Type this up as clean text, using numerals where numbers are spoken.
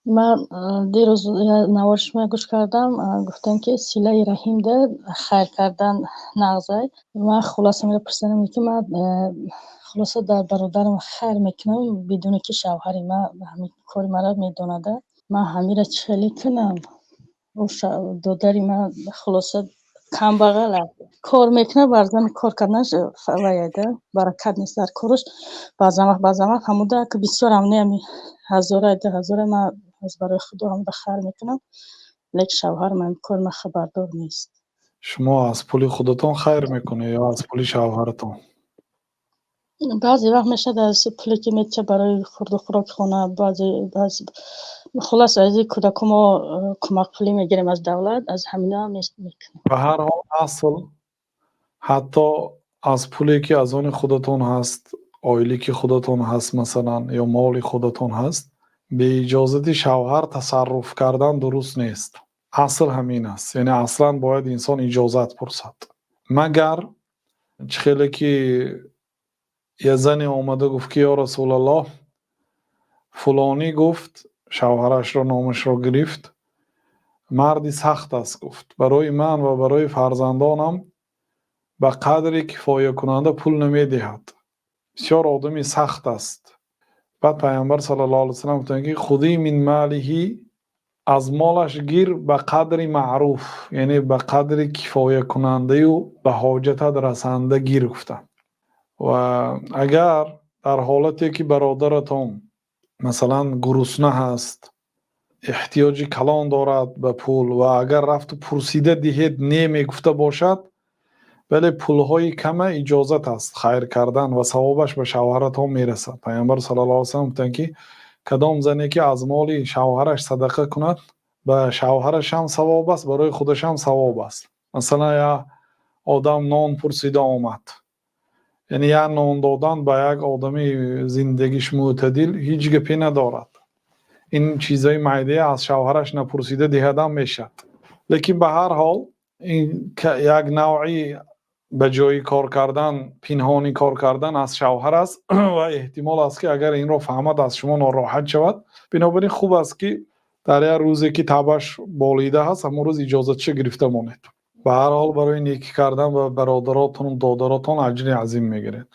من دیروز نوار شما گوش کردم، گفتن که صله رحیم ده خیر کردن نغزه. من خلاصه میره پرسنم که من خلاصه در برادرم خیر میکنم بدون که شوهری من همین کاری مرا میدونده. من همین را چلی کنم و دادری من خلاصه کم بغل کار میکنه، برزن کار کردنش فوایده برکت نیست در کارش. بعضا وقت هموده که بسیار هم نمی هزاره ده هزاره من از برای خدا هم بخیر میکنم، لیک شوهر من کار من خبردار نیست. شما از پول خودتون خیر میکنه یا از پول شوهرتون؟ بعضی وقت میشه از پولی که میشه برای خورد و خوراک خونه، بعضی خلاص از این کودک ما کمک پولی میگیریم از دولت، از همینا میکنیم. به هر حال اصل حتی از پولی که از آن خودتون هست، آیلی که خودتون هست مثلا یا مال خودتون هست، به اجازت شوهر تصرف کردن درست نیست. اصل همین است، یعنی اصلا باید انسان اجازت پرسد، مگر خیلی که یه زنی آمده گفت که یا رسول الله فلانی گفت، شوهرش را نامش را گرفت، مردی سخت است گفت، برای من و برای فرزندانم به قدری کفایه کننده پول نمی دهد، بسیار آدمی سخت است. بعد پیامبر صلی الله علیه و سلم گفتند که خودی من مالهی، از مالش گیر به قدری معروف، یعنی به قدری کفایه کننده و به حاجت رسنده گیر گفتند. و اگر در حالتی که برادرتون مثلا گرسنه هست، احتیاجی کلان دارد به پول و اگر رفت و پرسیده دهید نمی گفته باشد، ولی پولهای کم اجازت است خیر کردن و ثوابش به شوهرتون میرسد. پیامبر صلی الله علیه و سلم گفتند که کدام زنی که از مال شوهرش صدقه کند به شوهرش هم ثواب است، برای خودش هم ثواب است. مثلا یا آدم نان پرسیده آمد، یعنی یا نان دادن به یک آدمی زندگیش معتدل هیچ گپی ندارد، این چیزای معده از شوهرش نپرسیده دهدم میشد. لیکن به هر حال این یک نوعی به جای کار کردن، پنهانی کار کردن از شوهر است و احتمال است که اگر این را فهمد از شما ناراحت شود. بنابراین خوب است که در یک روزی که تبش بالیده هست همون روز اجازت چه گرفته مانید. به هر حال برای نیکی کردن و برادراتون و دادراتون اجر عظیم میگیرید.